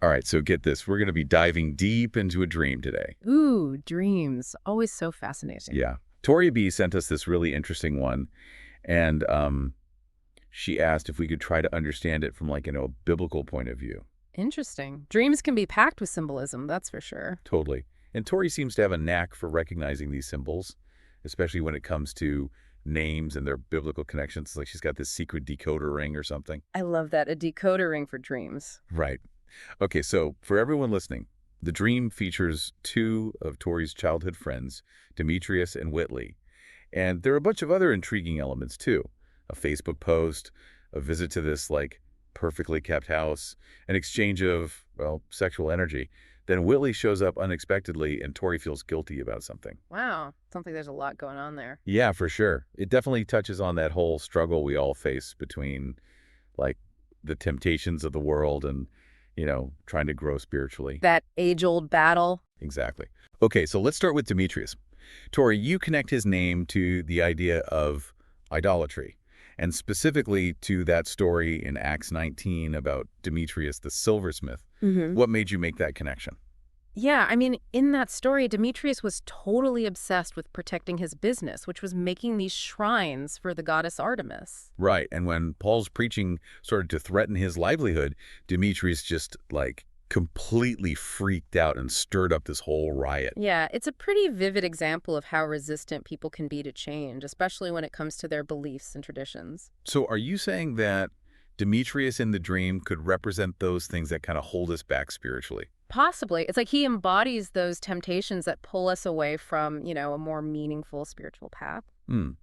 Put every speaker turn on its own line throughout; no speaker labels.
All right, so get this. We're going to be diving deep into a dream today.
Ooh, dreams. Always so fascinating.
Yeah. Tori B sent us this really interesting one, and she asked if we could try to understand it from a biblical point of view.
Interesting. Dreams can be packed with symbolism, that's for sure.
Totally. And Tori seems to have a knack for recognizing these symbols, especially when it comes to names and their biblical connections. Like she's got this secret decoder ring or something.
I love that. A decoder ring for dreams.
Right. Okay, so for everyone listening, the dream features two of Tori's childhood friends, Demetrius and Whitley. And there are a bunch of other intriguing elements too. A Facebook post, a visit to this perfectly kept house, an exchange of, well, sexual energy. Then Whitley shows up unexpectedly and Tori feels guilty about something.
Wow. Sounds like there's a lot going on there.
Yeah, for sure. It definitely touches on that whole struggle we all face between like the temptations of the world and, trying to grow spiritually.
That age-old battle.
Exactly. Okay, so let's start with Demetrius. Tori, you connect his name to the idea of idolatry, and specifically to that story in Acts 19 about Demetrius the silversmith. What made you make that connection?
Yeah, I mean, in that story, Demetrius was totally obsessed with protecting his business, which was making these shrines for the goddess Artemis.
Right, and when Paul's preaching started to threaten his livelihood, Demetrius just, completely freaked out and stirred up this whole riot.
Yeah, it's a pretty vivid example of how resistant people can be to change, especially when it comes to their beliefs and traditions.
So are you saying that Demetrius in the dream could represent those things that kind of hold us back spiritually?
Possibly. It's like he embodies those temptations that pull us away from, a more meaningful spiritual path.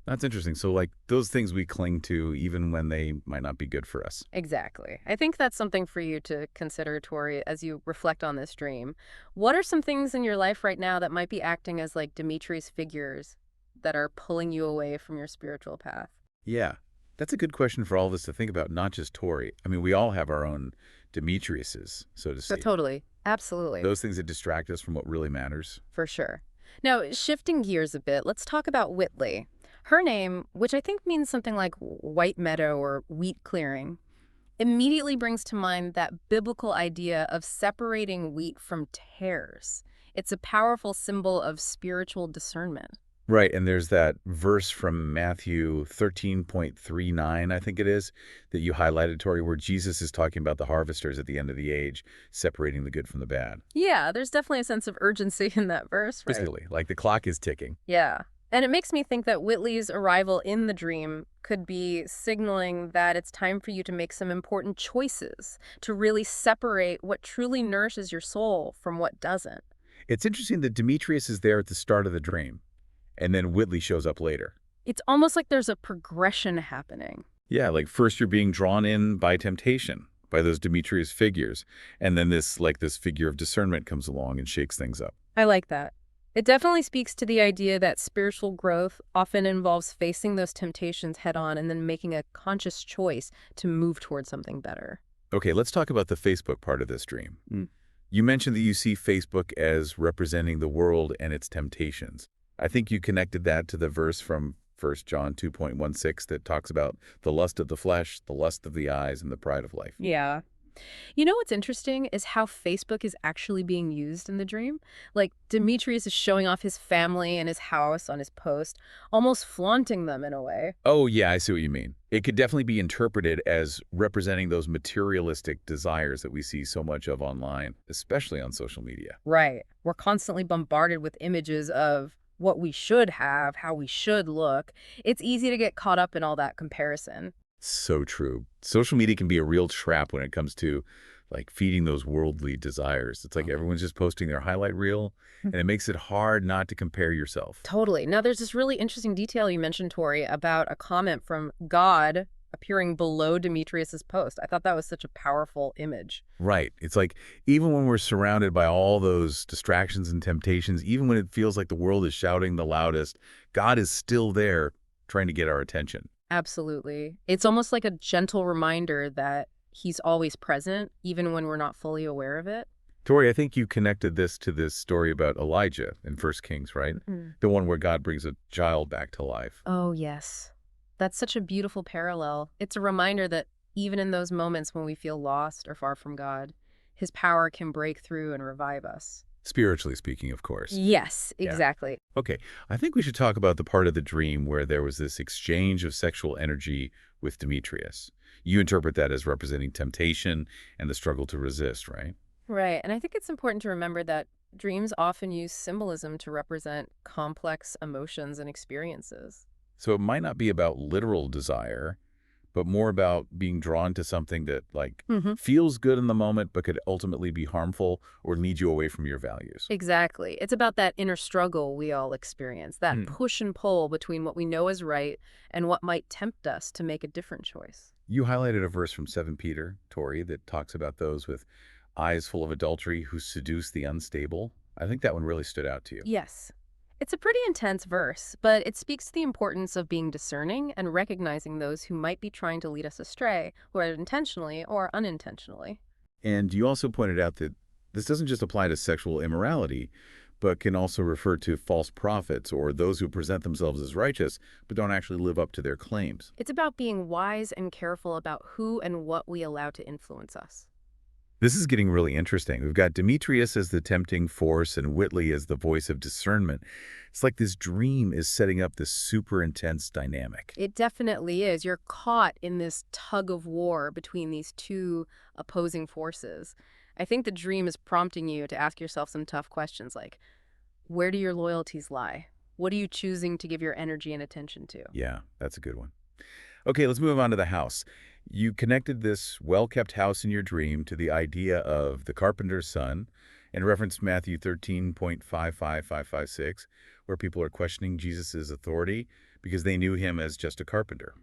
That's interesting. So those things we cling to even when they might not be good for us.
Exactly. I think that's something for you to consider, Tori, as you reflect on this dream. What are some things in your life right now that might be acting as like Demetrius figures that are pulling you away from your spiritual path?
Yeah, that's a good question for all of us to think about, not just Tori. I mean, we all have our own Demetriuses, so to
So
speak.
totally. Absolutely.
Those things that distract us from what really matters.
For sure. Now, shifting gears a bit, let's talk about Whitley. Her name, which I think means something like white meadow or wheat clearing, immediately brings to mind that biblical idea of separating wheat from tares. It's a powerful symbol of spiritual discernment.
Right, and there's that verse from Matthew 13.39, I think it is, that you highlighted, Tori, where Jesus is talking about the harvesters at the end of the age, separating the good from the bad.
Yeah, there's definitely a sense of urgency in that verse, right?
Basically, like the clock is ticking.
Yeah. And it makes me think that Whitley's arrival in the dream could be signaling that it's time for you to make some important choices, to really separate what truly nourishes your soul from what doesn't.
It's interesting that Demetrius is there at the start of the dream, and then Whitley shows up later.
It's almost like there's a progression happening.
Yeah, like first you're being drawn in by temptation, by those Demetrius figures, and then this figure of discernment comes along and shakes things up.
I like that. It definitely speaks to the idea that spiritual growth often involves facing those temptations head on and then making a conscious choice to move towards something better.
Okay, let's talk about the Facebook part of this dream. You mentioned that you see Facebook as representing the world and its temptations. I think you connected that to the verse from 1 John 2.16 that talks about the lust of the flesh, the lust of the eyes, and the pride of life.
Yeah. You know what's interesting is how Facebook is actually being used in the dream. Like, Demetrius is showing off his family and his house on his post, almost flaunting them in a way.
Oh, yeah, I see what you mean. It could definitely be interpreted as representing those materialistic desires that we see so much of online, especially on social media.
Right. We're constantly bombarded with images of what we should have, how we should look. It's easy to get caught up in all that comparison.
So true. Social media can be a real trap when it comes to feeding those worldly desires. It's like everyone's just posting their highlight reel, and it makes it hard not to compare yourself.
Totally. Now, there's this really interesting detail you mentioned, Tori, about a comment from God appearing below Demetrius's post. I thought that was such a powerful image.
Right. It's like even when we're surrounded by all those distractions and temptations, even when it feels like the world is shouting the loudest, God is still there trying to get our attention.
Absolutely. It's almost like a gentle reminder that he's always present, even when we're not fully aware of it.
Tori, I think you connected this to this story about Elijah in 1 Kings, right? The one where God brings a child back to life.
Oh, yes. That's such a beautiful parallel. It's a reminder that even in those moments when we feel lost or far from God, his power can break through and revive us.
Spiritually speaking, of course.
Yes,
Yeah.
exactly.
Okay, I think we should talk about the part of the dream where there was this exchange of sexual energy with Demetrius. You interpret that as representing temptation and the struggle to resist, right?
Right. And I think it's important to remember that dreams often use symbolism to represent complex emotions and experiences.
So it might not be about literal desire, but more about being drawn to something that, like,
Hmm.
feels good in the moment but could ultimately be harmful or lead you away from your values.
Exactly. It's about that inner struggle we all experience, that
Hmm.
push and pull between what we know is right and what might tempt us to make a different choice.
You highlighted a verse from 2 Peter, Tori, that talks about those with eyes full of adultery who seduce the unstable. I think that one really stood out to you.
Yes. It's a pretty intense verse, but it speaks to the importance of being discerning and recognizing those who might be trying to lead us astray, whether intentionally or unintentionally.
And you also pointed out that this doesn't just apply to sexual immorality, but can also refer to false prophets or those who present themselves as righteous but don't actually live up to their claims.
It's about being wise and careful about who and what we allow to influence us.
This is getting really interesting. We've got Demetrius as the tempting force and Whitley as the voice of discernment. It's like this dream is setting up this super intense dynamic.
It definitely is. You're caught in this tug of war between these two opposing forces. I think the dream is prompting you to ask yourself some tough questions like, where do your loyalties lie? What are you choosing to give your energy and attention to?
Yeah, that's a good one. Okay, let's move on to the house. You connected this well-kept house in your dream to the idea of the carpenter's son and referenced Matthew 13.55556, where people are questioning Jesus' authority because they knew him as just a carpenter.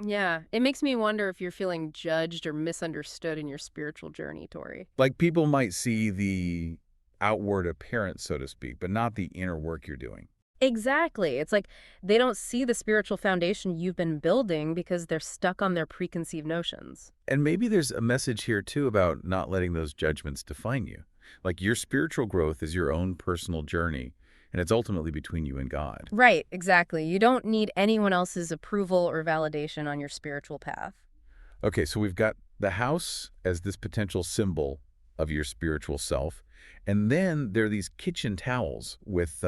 Yeah. It makes me wonder if you're feeling judged or misunderstood in your spiritual journey, Tori.
Like, people might see the outward appearance, so to speak, but not the inner work you're doing.
Exactly. It's like they don't see the spiritual foundation you've been building because they're stuck on their preconceived notions.
And maybe there's a message here, too, about not letting those judgments define you. Like, your spiritual growth is your own personal journey, and it's ultimately between you and God.
Right, exactly. You don't need anyone else's approval or validation on your spiritual path.
Okay, so we've got the house as this potential symbol of your spiritual self, and then there are these kitchen towels with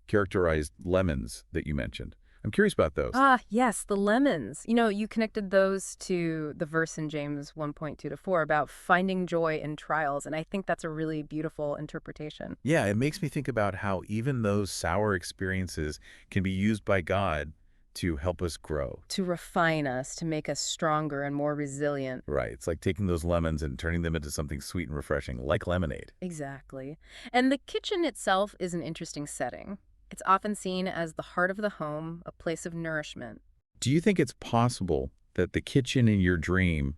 characterized lemons that you mentioned. I'm curious about those.
Ah, yes, the lemons. You connected those to the verse in James 1.2 to 4 about finding joy in trials, and I think that's a really beautiful interpretation.
Yeah, it makes me think about how even those sour experiences can be used by God to help us grow.
To refine us, to make us stronger and more resilient.
Right. It's like taking those lemons and turning them into something sweet and refreshing, like lemonade.
Exactly. And the kitchen itself is an interesting setting. It's often seen as the heart of the home, a place of nourishment.
Do you think it's possible that the kitchen in your dream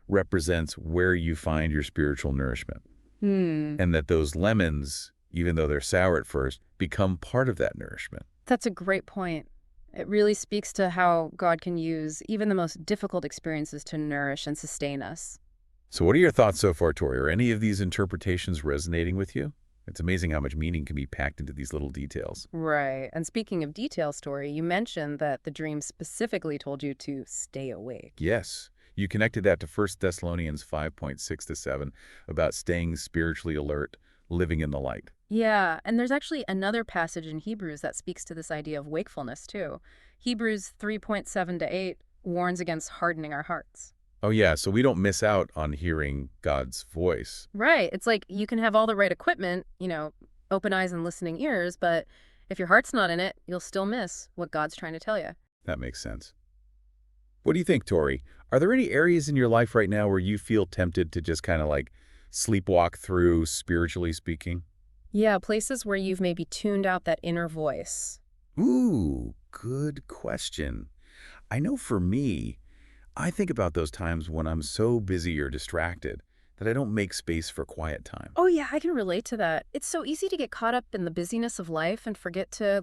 represents where you find your spiritual nourishment?
Hmm.
And that those lemons, even though they're sour at first, become part of that nourishment?
That's a great point. It really speaks to how God can use even the most difficult experiences to nourish and sustain us.
So what are your thoughts so far, Tori? Are any of these interpretations resonating with you? It's amazing how much meaning can be packed into these little details.
Right. And speaking of detail, Story, you mentioned that the dream specifically told you to stay awake.
Yes, you connected that to 1 Thessalonians 5.6 to 7 about staying spiritually alert, living in the light.
Yeah, and there's actually another passage in Hebrews that speaks to this idea of wakefulness, too. Hebrews 3.7 to 8 warns against hardening our hearts.
Oh yeah, so we don't miss out on hearing God's voice.
Right. It's like you can have all the right equipment, open eyes and listening ears, but if your heart's not in it, you'll still miss what God's trying to tell you.
That makes sense. What do you think, Tori? Are there any areas in your life right now where you feel tempted to just kind of like sleepwalk through, spiritually speaking?
Yeah, places where you've maybe tuned out that inner voice.
Ooh, good question. I know for me, I think about those times when I'm so busy or distracted that I don't make space for quiet time.
Oh, yeah, I can relate to that. It's so easy to get caught up in the busyness of life and forget to,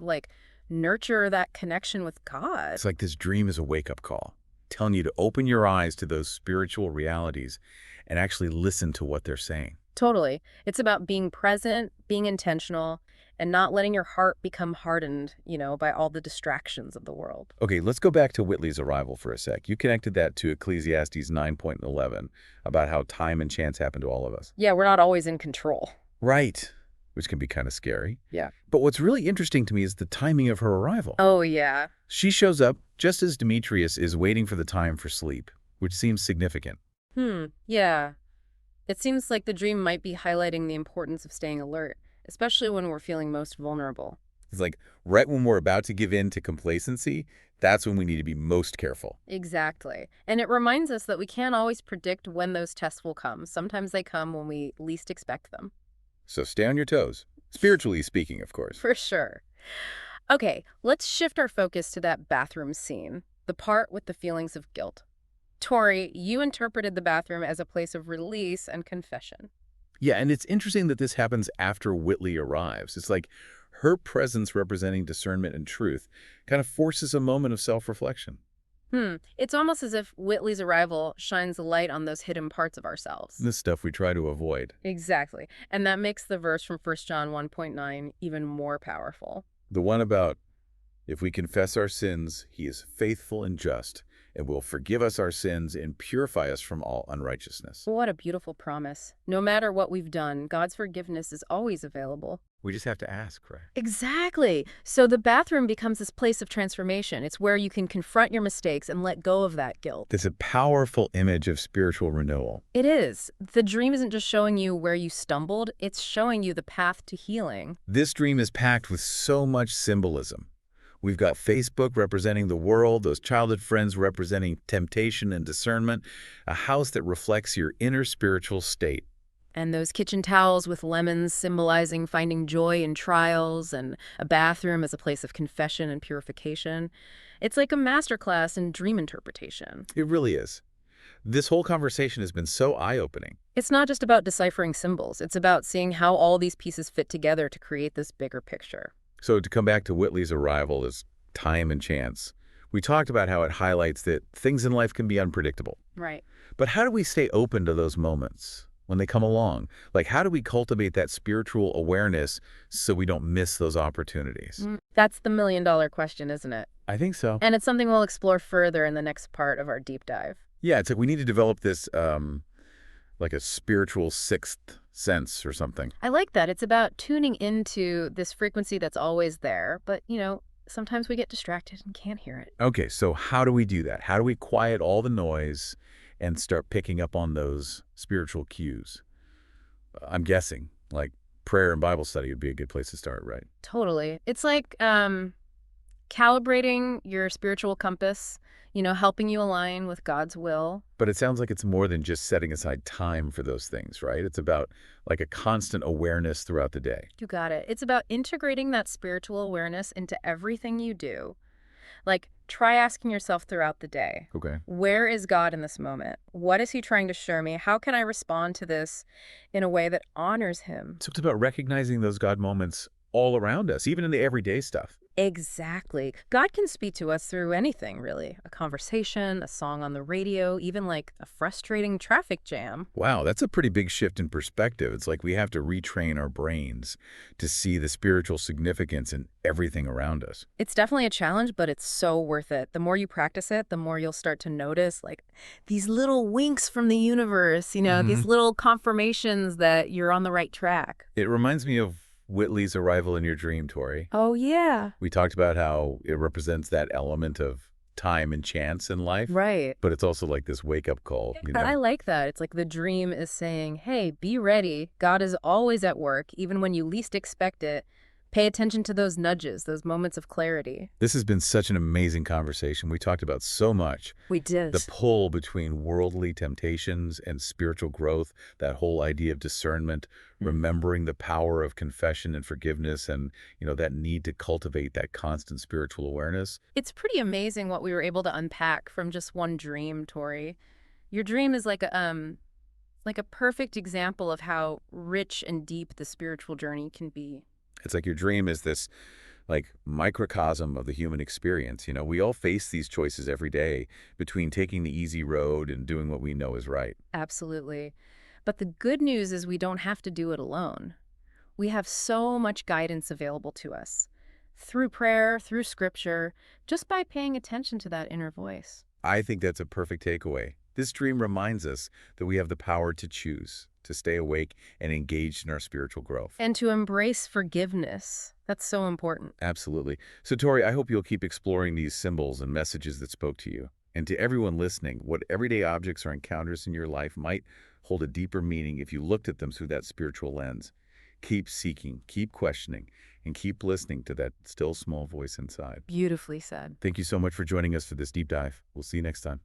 nurture that connection with God.
It's like this dream is a wake-up call, telling you to open your eyes to those spiritual realities and actually listen to what they're saying.
Totally. It's about being present, being intentional, and not letting your heart become hardened, by all the distractions of the world.
Okay, let's go back to Whitley's arrival for a sec. You connected that to Ecclesiastes 9:11 about how time and chance happen to all of us.
Yeah, we're not always in control.
Right. Which can be kind of scary.
Yeah.
But what's really interesting to me is the timing of her arrival.
Oh, yeah.
She shows up just as Demetrius is waiting for the time for sleep, which seems significant.
Yeah. It seems like the dream might be highlighting the importance of staying alert, especially when we're feeling most vulnerable.
It's like right when we're about to give in to complacency, that's when we need to be most careful.
Exactly. And it reminds us that we can't always predict when those tests will come. Sometimes they come when we least expect them.
So stay on your toes. Spiritually speaking, of course.
For sure. Okay, let's shift our focus to that bathroom scene, the part with the feelings of guilt. Tori, you interpreted the bathroom as a place of release and confession.
Yeah, and it's interesting that this happens after Whitley arrives. It's like her presence representing discernment and truth kind of forces a moment of self-reflection.
It's almost as if Whitley's arrival shines a light on those hidden parts of ourselves.
This stuff we try to avoid.
Exactly. And that makes the verse from 1 John 1.9 even more powerful.
The one about, if we confess our sins, he is faithful and just, and will forgive us our sins and purify us from all unrighteousness.
What a beautiful promise. No matter what we've done, God's forgiveness is always available.
We just have to ask, right?
Exactly. So the bathroom becomes this place of transformation. It's where you can confront your mistakes and let go of that guilt.
It's a powerful image of spiritual renewal.
It is. The dream isn't just showing you where you stumbled, it's showing you the path to healing.
This dream is packed with so much symbolism. We've got Facebook representing the world, those childhood friends representing temptation and discernment, a house that reflects your inner spiritual state.
And those kitchen towels with lemons symbolizing finding joy in trials, and a bathroom as a place of confession and purification. It's like a masterclass in dream interpretation.
It really is. This whole conversation has been so eye-opening.
It's not just about deciphering symbols. It's about seeing how all these pieces fit together to create this bigger picture.
So to come back to Whitley's arrival as time and chance, we talked about how it highlights that things in life can be unpredictable.
Right.
But how do we stay open to those moments when they come along? Like, how do we cultivate that spiritual awareness so we don't miss those opportunities?
That's the million-dollar question, isn't it?
I think so.
And it's something we'll explore further in the next part of our deep dive.
Yeah, it's like we need to develop this, like a spiritual sixth sense or something.
I like that. It's about tuning into this frequency that's always there, but, sometimes we get distracted and can't hear it.
Okay, so how do we do that? How do we quiet all the noise and start picking up on those spiritual cues? I'm guessing, like prayer and Bible study would be a good place to start, right?
Totally. It's like calibrating your spiritual compass, helping you align with God's will.
But it sounds like it's more than just setting aside time for those things, right? It's about like a constant awareness throughout the day.
You got it. It's about integrating that spiritual awareness into everything you do. Like, try asking yourself throughout the day,
Okay.
where is God in this moment? What is he trying to show me? How can I respond to this in a way that honors him?
So it's about recognizing those God moments all around us, even in the everyday stuff.
Exactly. God can speak to us through anything, really. A conversation, a song on the radio, even like a frustrating traffic jam.
Wow, that's a pretty big shift in perspective. It's like we have to retrain our brains to see the spiritual significance in everything around us.
It's definitely a challenge, but it's so worth it. The more you practice it, the more you'll start to notice like these little winks from the universe, these little confirmations that you're on the right track.
It reminds me of Whitley's arrival in your dream, Tori.
Oh, yeah.
We talked about how it represents that element of time and chance in life.
Right.
But it's also like this wake-up call.
I like that. It's like the dream is saying, hey, be ready. God is always at work, even when you least expect it. Pay attention to those nudges, those moments of clarity.
This has been such an amazing conversation. We talked about so much.
We did.
The pull between worldly temptations and spiritual growth, that whole idea of discernment, remembering the power of confession and forgiveness, and, that need to cultivate that constant spiritual awareness.
It's pretty amazing what we were able to unpack from just one dream, Tori. Your dream is like a perfect example of how rich and deep the spiritual journey can be.
It's like your dream is this like microcosm of the human experience. We all face these choices every day between taking the easy road and doing what we know is right.
Absolutely. But the good news is we don't have to do it alone. We have so much guidance available to us through prayer, through scripture, just by paying attention to that inner voice.
I think that's a perfect takeaway. This dream reminds us that we have the power to choose, to stay awake and engaged in our spiritual growth.
And to embrace forgiveness. That's so important.
Absolutely. So, Tori, I hope you'll keep exploring these symbols and messages that spoke to you. And to everyone listening, what everyday objects or encounters in your life might hold a deeper meaning if you looked at them through that spiritual lens. Keep seeking, keep questioning, and keep listening to that still small voice inside.
Beautifully said.
Thank you so much for joining us for this deep dive. We'll see you next time.